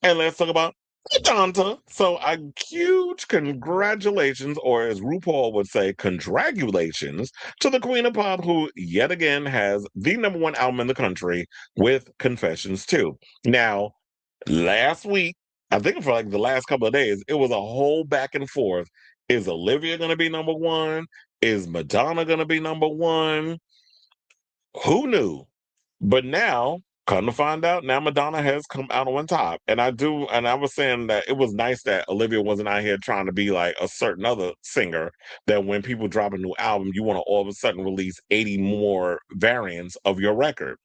And let's talk about Madonna. So a huge congratulations, or as RuPaul would say, congratulations to the Queen of Pop, who yet again has the number one album in the country with Confessions 2. Now, last week, I think for like the last couple of days, it was a whole back and forth. Is Olivia going to be number one? Is Madonna going to be number one? Who knew? But now, come to find out, now Madonna has come out on top. And I was saying that it was nice that Olivia wasn't out here trying to be like a certain other singer, that when people drop a new album, you want to all of a sudden release 80 more variants of your record.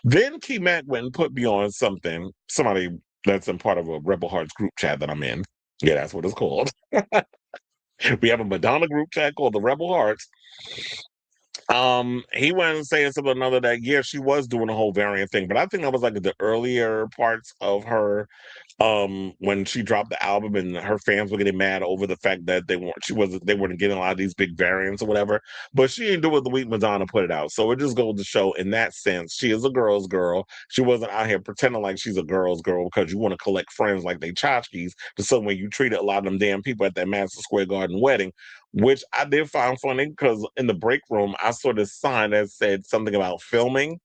Then Key Mac went and put me on somebody that's in part of a Rebel Hearts group chat that I'm in. Yeah, that's what it's called. We have a Madonna group chat called the Rebel Hearts. He went and saying something another that yeah, she was doing a whole variant thing, but I think that was like the earlier parts of her when she dropped the album and her fans were getting mad over the fact that they weren't getting a lot of these big variants or whatever. But she didn't do it the week Madonna put it out. So it just goes to show in that sense, she is a girl's girl. She wasn't out here pretending like she's a girl's girl because you want to collect friends like they tchotchkes the same way you treated a lot of them damn people at that Madison Square Garden wedding, which I did find funny because in the break room I saw this sign that said something about filming,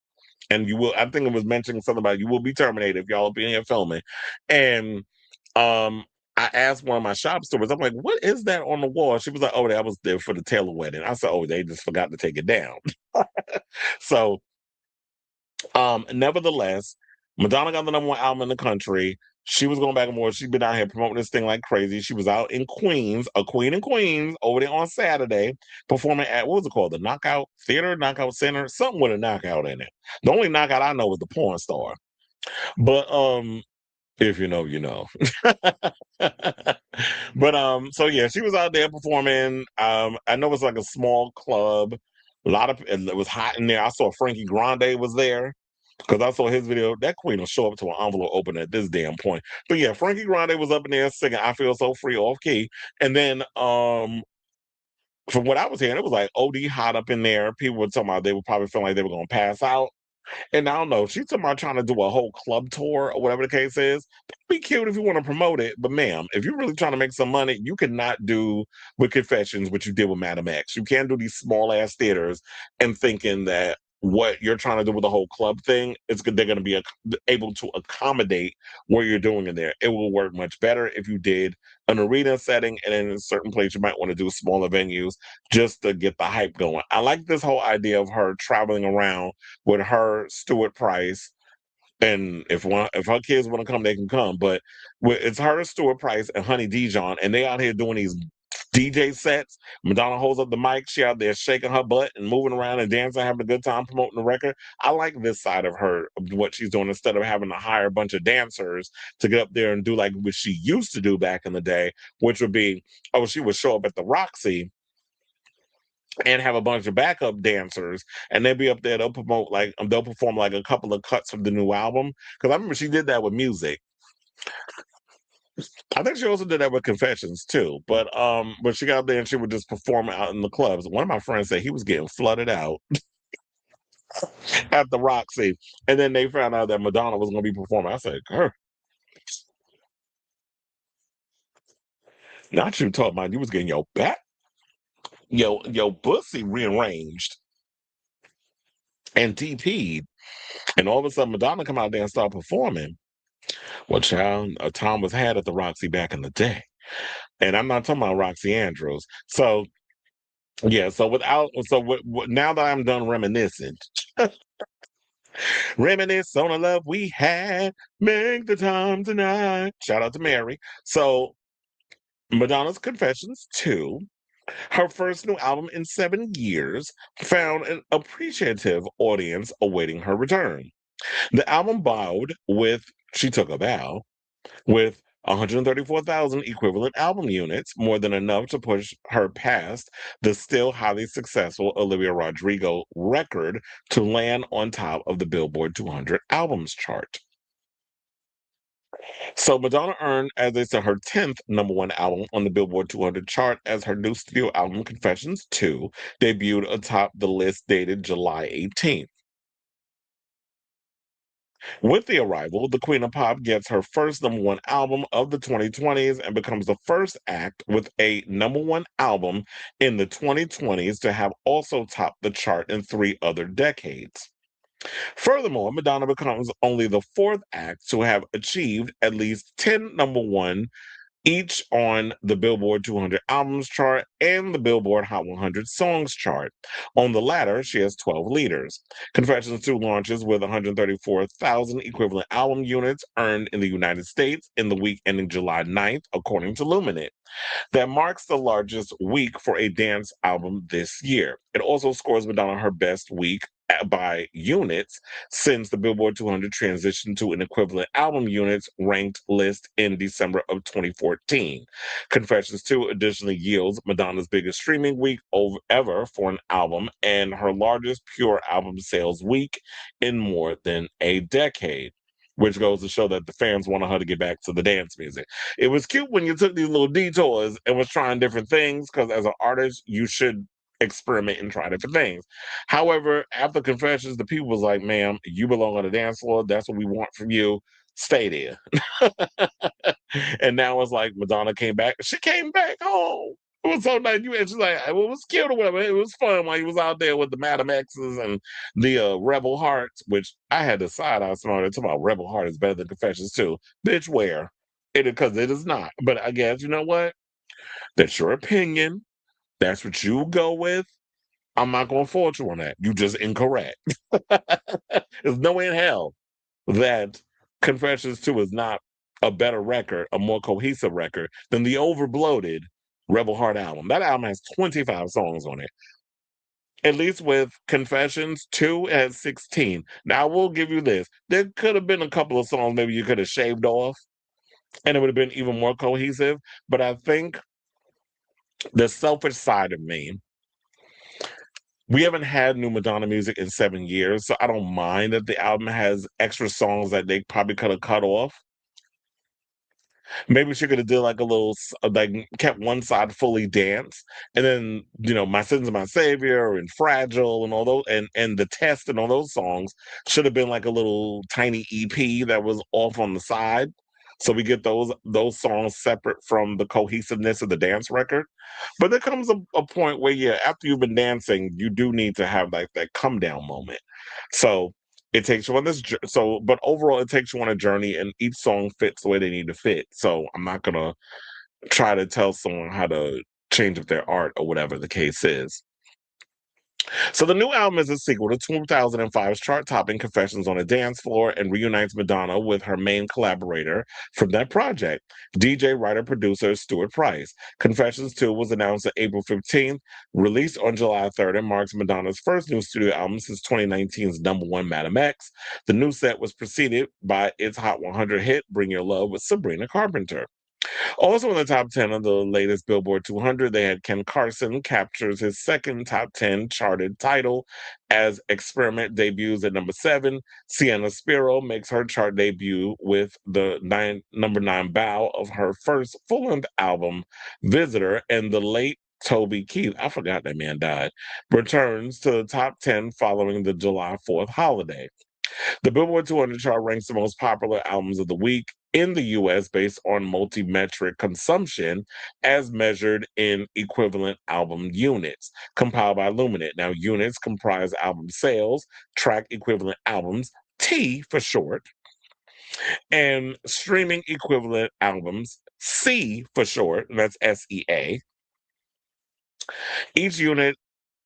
and you will. I think it was mentioning something about you will be terminated if y'all be in here filming, and um. I asked one of my shop stores, I'm like, what is that on the wall? She was like, oh, that was there for the Taylor wedding. I said, oh, they just forgot to take it down. So nevertheless, Madonna got the number one album in the country. She was going back and forth. She's been out here promoting this thing like crazy. She was out in Queens, a queen in Queens, over there on Saturday, performing at what was it called? The Knockout Theater, Knockout Center, something with a knockout in it. The only knockout I know was the porn star. But if you know, you know. But so yeah, she was out there performing. I know it's like a small club. A lot of it was hot in there. I saw Frankie Grande was there. Because I saw his video, that queen will show up to an envelope open at this damn point. But yeah, Frankie Grande was up in there singing "I Feel So Free" off key, and then from what I was hearing, it was like OD hot up in there. People were talking about they were probably feeling like they were gonna pass out. And I don't know, she's talking about trying to do a whole club tour or whatever the case is. That'd be cute if you want to promote it, but ma'am, if you're really trying to make some money, you cannot do with Confessions what you did with Madam X. You can't do these small ass theaters and thinking that what you're trying to do with the whole club thing is they're going to be able to accommodate what you're doing in there. It will work much better if you did an arena setting, and in a certain place you might want to do smaller venues just to get the hype going. I like this whole idea of her traveling around with her Stuart Price, and if her kids want to come, they can come. But it's her, Stuart Price, and Honey Dijon, and they out here doing these DJ sets. Madonna holds up the mic. She out there shaking her butt and moving around and dancing, having a good time promoting the record. I like this side of her, of what she's doing, instead of having to hire a bunch of dancers to get up there and do like what she used to do back in the day, which would be, oh, she would show up at the Roxy and have a bunch of backup dancers, and they'll be up there. They'll promote like they'll perform like a couple of cuts from the new album. Because I remember she did that with music. I think she also did that with Confessions too. But she got up there and she would just perform out in the clubs. One of my friends said he was getting flooded out at the Roxy, and then they found out that Madonna was going to be performing. I said, "Her, not you talking about you was getting your back, your pussy rearranged and DP'd, and all of a sudden Madonna come out there and start performing." Well, child, a time was had at the Roxy back in the day. And I'm not talking about Roxy Andrews. So, yeah, now that I'm done reminiscing, reminisce on the love we had, make the time tonight. Shout out to Mary. So, Madonna's Confessions 2, her first new album in 7 years, found an appreciative audience awaiting her return. The album bowed with She Took a Bow with 134,000 equivalent album units, more than enough to push her past the still highly successful Olivia Rodrigo record to land on top of the Billboard 200 albums chart. So Madonna earned, as they said, her 10th number one album on the Billboard 200 chart as her new studio album, Confessions 2, debuted atop the list dated July 18th. With the arrival, the Queen of Pop gets her first number one album of the 2020s and becomes the first act with a number one album in the 2020s to have also topped the chart in 3 other decades. Furthermore, Madonna becomes only the fourth act to have achieved at least 10 number one each on the Billboard 200 Albums chart and the Billboard Hot 100 Songs chart. On the latter, she has 12 leaders. Confessions 2 launches with 134,000 equivalent album units earned in the United States in the week ending July 9th, according to Luminate. That marks the largest week for a dance album this year. It also scores Madonna her best week by units since the Billboard 200 transitioned to an equivalent album units ranked list in December of 2014. Confessions 2 additionally yields Madonna's biggest streaming week ever for an album and her largest pure album sales week in more than a decade. Which goes to show that the fans wanted her to get back to the dance music. It was cute when you took these little detours and was trying different things because as an artist, you should experiment and try different things. However, after Confessions, the people was like, ma'am, you belong on the dance floor. That's what we want from you. Stay there. And now it's like Madonna came back. She came back home. It was so nice. And she's like, well, it was cute or whatever. It was fun while he was out there with the Madam X's and the Rebel Hearts, which I had to side eye somebody talking about Rebel Heart is better than Confessions too. Bitch, where? Because it is not. But I guess you know what? That's your opinion. That's what you go with. I'm not going to fault you on that. You just incorrect. There's no way in hell that Confessions 2 is not a better record, a more cohesive record than the overbloated Rebel Heart album. That album has 25 songs on it. At least with Confessions 2 it has 16. Now I will give you this. There could have been a couple of songs maybe you could have shaved off and it would have been even more cohesive. But I think the selfish side of me, we haven't had new Madonna music in 7 years, so I don't mind that the album has extra songs that they probably could have cut off. Maybe she could have did like a little, like kept one side fully dance, and then "My Sins and My Savior" and "Fragile" and all those, and "The Test" and all those songs should have been like a little tiny EP that was off on the side, so we get those songs separate from the cohesiveness of the dance record. But there comes a point where, yeah, after you've been dancing, you do need to have like that come down moment. So it takes you on this but overall it takes you on a journey and each song fits the way they need to fit. So I'm not gonna try to tell someone how to change up their art or whatever the case is. So the new album is a sequel to 2005's chart-topping Confessions on a Dance Floor and reunites Madonna with her main collaborator from that project, DJ, writer, producer Stuart Price. Confessions 2 was announced on April 15th, released on July 3rd, and marks Madonna's first new studio album since 2019's number one Madam X. The new set was preceded by its Hot 100 hit, Bring Your Love with Sabrina Carpenter. Also in the top 10 of the latest Billboard 200, they had Ken Carson captures his second top 10 charted title as Experiment debuts at number 7. Sienna Spiro makes her chart debut with the number 9 bow of her first full-length album, Visitor, and the late Toby Keith, I forgot that man died, returns to the top 10 following the July 4th holiday. The Billboard 200 chart ranks the most popular albums of the week in the US based on multi-metric consumption as measured in equivalent album units, compiled by Luminate. Now, units comprise album sales, track equivalent albums, T for short, and streaming equivalent albums, C for short, that's SEA. Each unit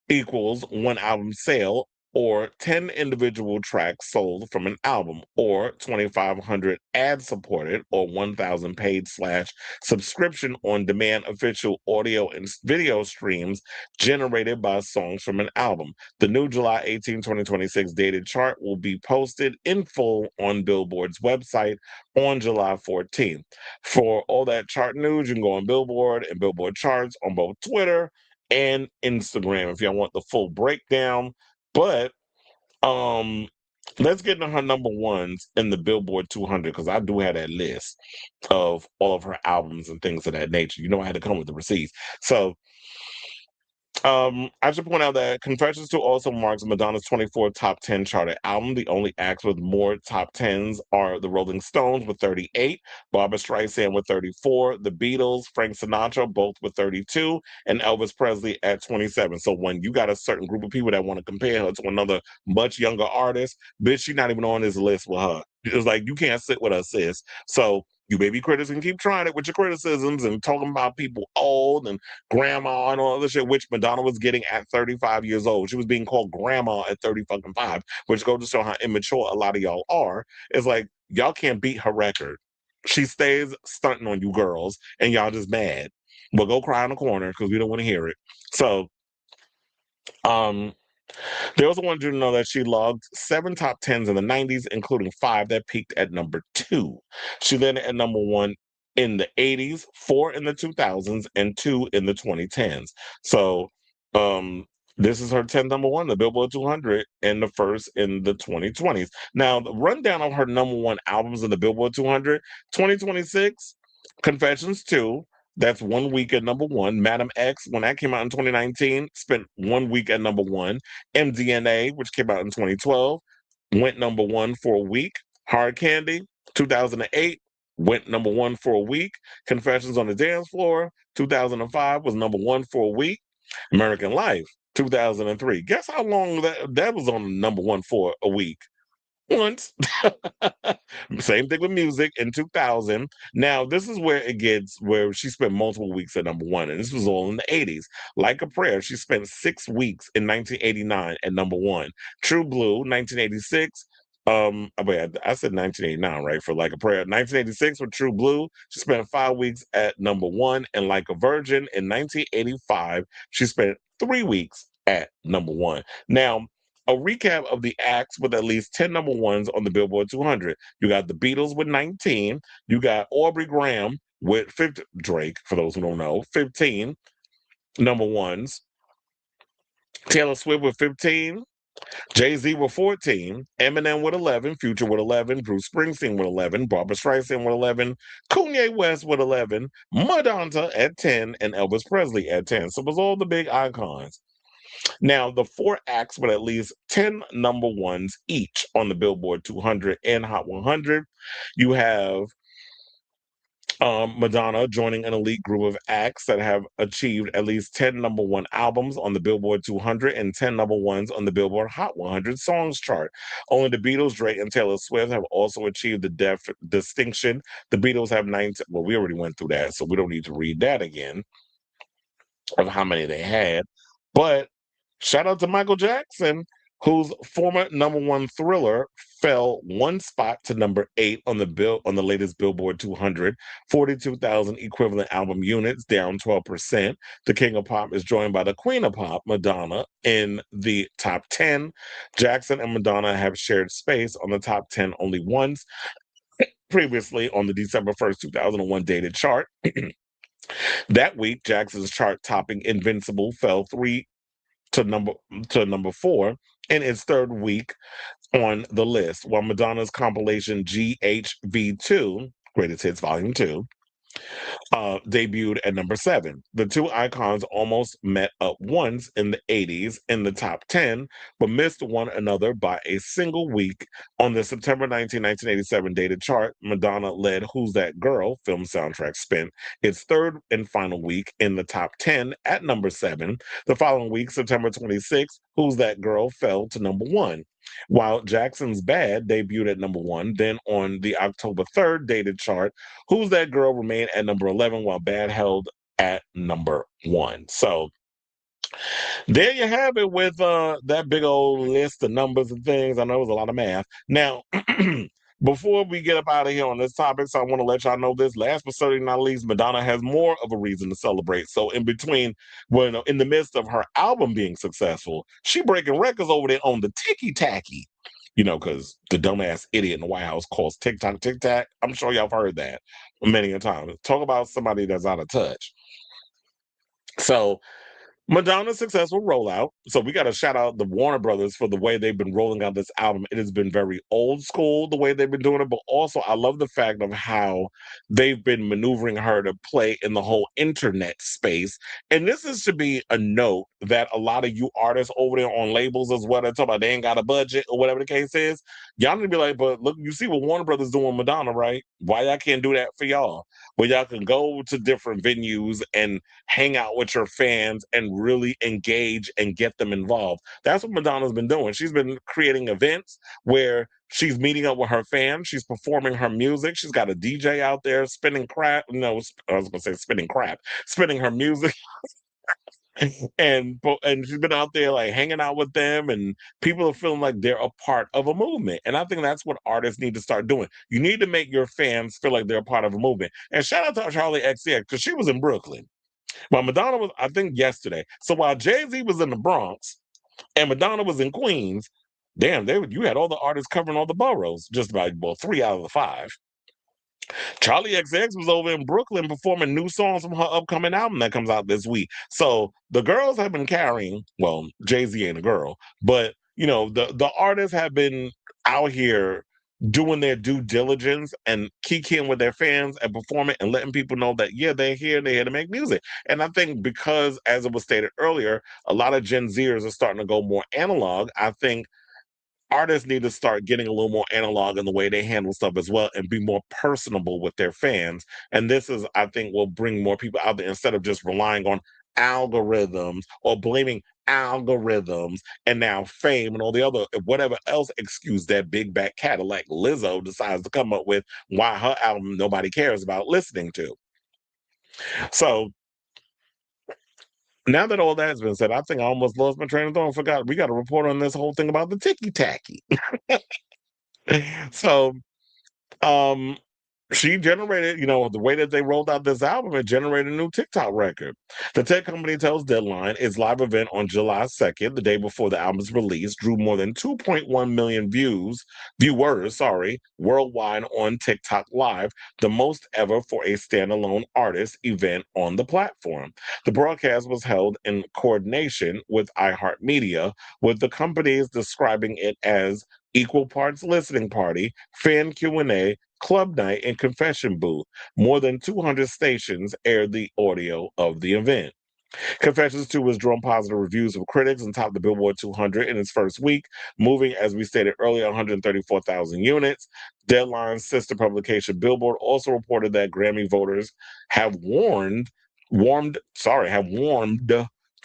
equals one album sale or 10 individual tracks sold from an album or 2,500 ad supported or 1,000 paid / subscription on demand official audio and video streams generated by songs from an album. The new July 18, 2026 dated chart will be posted in full on Billboard's website on July 14th. For all that chart news, you can go on Billboard and Billboard charts on both Twitter and Instagram if y'all want the full breakdown. But let's get into her number ones in the Billboard 200 because I do have that list of all of her albums and things of that nature. I had to come with the receipts. So I should point out that Confessions 2 also marks Madonna's 24th top 10 charted album. The only acts with more top 10s are the Rolling Stones with 38, Barbra Streisand with 34, the Beatles, Frank Sinatra, both with 32, and Elvis Presley at 27. So when you got a certain group of people that want to compare her to another much younger artist, bitch, she's not even on this list with her. It's like, you can't sit with us, sis. So you baby critics can keep trying it with your criticisms and talking about people old and grandma and all this shit, which Madonna was getting at 35 years old. She was being called grandma at 30 fucking 5, which goes to show how immature a lot of y'all are. It's like, y'all can't beat her record. She stays stunting on you girls, and y'all just mad. But go cry in the corner because we don't want to hear it. So, um, they also wanted you to know that she logged 7 top 10s in the 90s, including 5 that peaked at number 2. She then at number 1 in the 80s, 4 in the 2000s, and 2 in the 2010s. So, um, this is her 10th number 1, the Billboard 200, and the first in the 2020s. Now, the rundown of her number 1 albums in the Billboard 200, 2026, Confessions 2, that's 1 week at number 1. Madam X, when that came out in 2019, spent 1 week at number 1. MDNA, which came out in 2012, went number 1 for a week. Hard Candy, 2008, went number 1 for a week. Confessions on the Dance Floor, 2005, was number 1 for a week. American Life, 2003. Guess how long that was on number 1 for a week? Once. Same thing with music in 2000. Now, this is where it gets where she spent multiple weeks at number 1, and this was all in the 80s. Like a Prayer, she spent 6 weeks in 1989 at number 1. True Blue, 1986. Wait, I said 1989, right? For Like a Prayer. 1986 with True Blue, she spent 5 weeks at number 1, and Like a Virgin in 1985, she spent 3 weeks at number 1. Now, a recap of the acts with at least 10 number 1s on the Billboard 200. You got the Beatles with 19. You got Aubrey Graham with 50, Drake, for those who don't know, 15 number 1s. Taylor Swift with 15. Jay-Z with 14. Eminem with 11. Future with 11. Bruce Springsteen with 11. Barbra Streisand with 11. Kanye West with 11. Madonna at 10. And Elvis Presley at 10. So it was all the big icons. Now, the 4 acts with at least 10 number 1s each on the Billboard 200 and Hot 100. You have Madonna joining an elite group of acts that have achieved at least 10 number 1 albums on the Billboard 200 and 10 number 1s on the Billboard Hot 100 songs chart. Only the Beatles, Drake, and Taylor Swift have also achieved the distinction. The Beatles have 19. Well, we already went through that, so we don't need to read that again of how many they had. But shout out to Michael Jackson, whose former number 1 Thriller fell 1 spot to number 8 on the latest Billboard 200, 42,000 equivalent album units, down 12%. The King of Pop is joined by the Queen of Pop, Madonna, in the top 10. Jackson and Madonna have shared space on the top 10 only once, previously on the December 1st, 2001 dated chart. That week, Jackson's chart-topping Invincible fell 3 to number 4 in its 3rd week on the list, while Madonna's compilation GHV2, Greatest Hits Volume 2, debuted at number 7. The two icons almost met up once in the 80s in the top 10, but missed one another by a single week. On the September 19, 1987 dated chart, Madonna led Who's That Girl film soundtrack spent its 3rd and final week in the top 10 at number 7. The following week, September 26th, Who's That Girl fell to number 1. While Jackson's Bad debuted at number 1, then on the October 3rd dated chart, Who's That Girl remained at number 11, while Bad held at number 1. So there you have it with that big old list of numbers and things. I know it was a lot of math. Now, before we get up out of here on this topic, so I want to let y'all know this. Last but certainly not least, Madonna has more of a reason to celebrate. So in between, well, in the midst of her album being successful, she breaking records over there on the ticky tacky. Because the dumbass idiot in the White House calls TikTok tic-tac. I'm sure y'all have heard that many a time. Talk about somebody that's out of touch. So Madonna's successful rollout. So we got to shout out the Warner Brothers for the way they've been rolling out this album. It has been very old school the way they've been doing it, but also I love the fact of how they've been maneuvering her to play in the whole internet space. And this is to be a note that a lot of you artists over there on labels as well, they talk about they ain't got a budget or whatever the case is. Y'all need to be like, but look, you see what Warner Brothers doing with Madonna, right? Why y'all can't do that for y'all? Where y'all can go to different venues and hang out with your fans and really engage and get them involved. That's what Madonna's been doing. She's been creating events where she's meeting up with her fans. She's performing her music. She's got a DJ out there spinning crap. No, I was going to say spinning crap, spinning her music. And she's been out there like hanging out with them, and people are feeling like they're a part of a movement. And I think that's what artists need to start doing. You need to make your fans feel like they're a part of a movement. And shout out to Charlie XCX because she was in Brooklyn. Well, Madonna was, I think, yesterday. So while Jay-Z was in the Bronx and Madonna was in Queens, damn, you had all the artists covering all the boroughs, just about, well, 3 out of the 5. Charlie XCX was over in Brooklyn performing new songs from her upcoming album that comes out this week. So the girls have been carrying, well, Jay-Z ain't a girl, but the artists have been out here doing their due diligence and kicking with their fans and performing and letting people know that yeah, they're here to make music. And I think because, as it was stated earlier, a lot of Gen Zers are starting to go more analog. I think artists need to start getting a little more analog in the way they handle stuff as well and be more personable with their fans. And this is, I think, will bring more people out there instead of just relying on algorithms or blaming algorithms and now fame and all the other whatever else excuse that big back Cadillac Lizzo decides to come up with why her album nobody cares about listening to. So now that all that's been said, I think I almost lost my train of thought and forgot we got to report on this whole thing about the ticky tacky. So um she generated, the way that they rolled out this album, it generated a new TikTok record. The tech company tells Deadline its live event on July 2nd, the day before the album's release, drew more than 2.1 million viewers, worldwide on TikTok Live, the most ever for a standalone artist event on the platform. The broadcast was held in coordination with iHeartMedia, with the companies describing it as equal parts listening party, fan Q&A, club night, and confession booth. More than 200 stations aired the audio of the event. Confessions 2 was drawn positive reviews from critics and topped the Billboard 200 in its first week, moving, as we stated earlier, 134,000 units. Deadline's sister publication Billboard also reported that Grammy voters have have warmed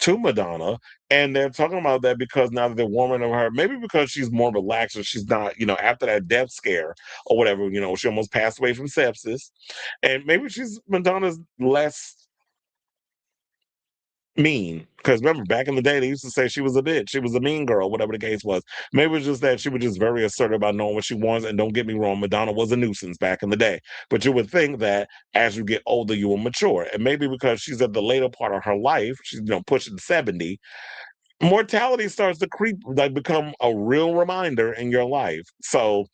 to Madonna, and they're talking about that because now that they're warming to her, maybe because she's more relaxed and she's not, after that death scare or whatever, she almost passed away from sepsis, and maybe Madonna's less mean. Because remember, back in the day, they used to say she was a bitch, she was a mean girl, whatever the case was. Maybe it's just that she was just very assertive about knowing what she wants. And don't get me wrong, Madonna was a nuisance back in the day. But you would think that as you get older, you will mature. And maybe because she's at the later part of her life, she's pushing 70, mortality starts to creep, like become a real reminder in your life. So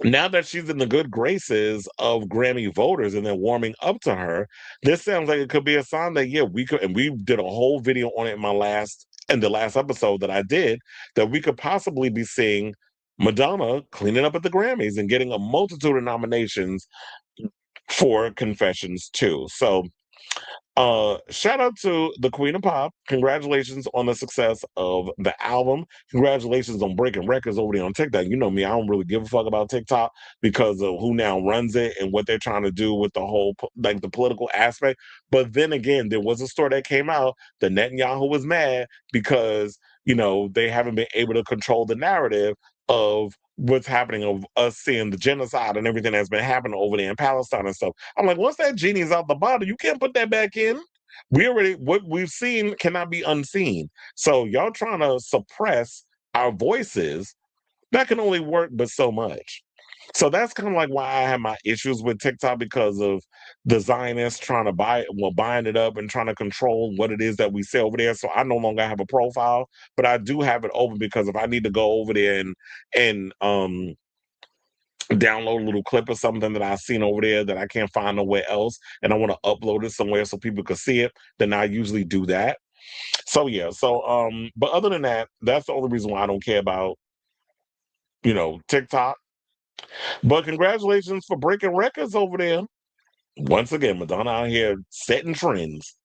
now that she's in the good graces of Grammy voters and they're warming up to her, this sounds like it could be a sign that yeah, we could, and we did a whole video on it in the last episode that I did, that we could possibly be seeing Madonna cleaning up at the Grammys and getting a multitude of nominations for Confessions too. So shout out to the Queen of Pop. Congratulations on the success of the album. Congratulations on breaking records over there on TikTok. You know me, I don't really give a fuck about TikTok because of who now runs it and what they're trying to do with the whole like the political aspect. But then again, there was a story that came out that Netanyahu was mad because they haven't been able to control the narrative of what's happening, of us seeing the genocide and everything that's been happening over there in Palestine and stuff. I'm like, once that genie's out the bottle, you can't put that back in. What we've seen cannot be unseen. So y'all trying to suppress our voices, that can only work but so much. So that's kind of like why I have my issues with TikTok, because of the Zionists trying to buying it up and trying to control what it is that we say over there. So I no longer have a profile, but I do have it open because if I need to go over there and download a little clip or something that I've seen over there that I can't find nowhere else, and I want to upload it somewhere so people can see it, then I usually do that. So yeah, but other than that, that's the only reason why I don't care about, TikTok. But congratulations for breaking records over there. Once again, Madonna out here setting trends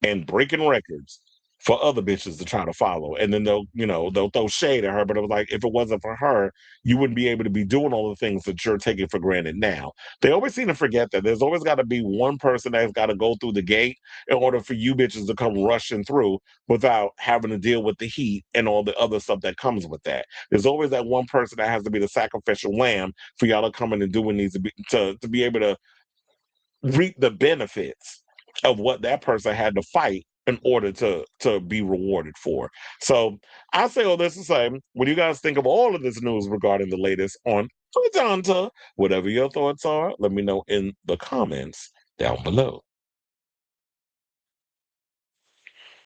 and breaking records for other bitches to try to follow. And then they'll throw shade at her, but it was like, if it wasn't for her, you wouldn't be able to be doing all the things that you're taking for granted now. They always seem to forget that there's always got to be one person that's got to go through the gate in order for you bitches to come rushing through without having to deal with the heat and all the other stuff that comes with that. There's always that one person that has to be the sacrificial lamb for y'all to come in and do what needs to be able to reap the benefits of what that person had to fight in order to be rewarded for. So I say all this to say, what do you guys think of all of this news regarding the latest on Madonna? Whatever your thoughts are, let me know in the comments down below.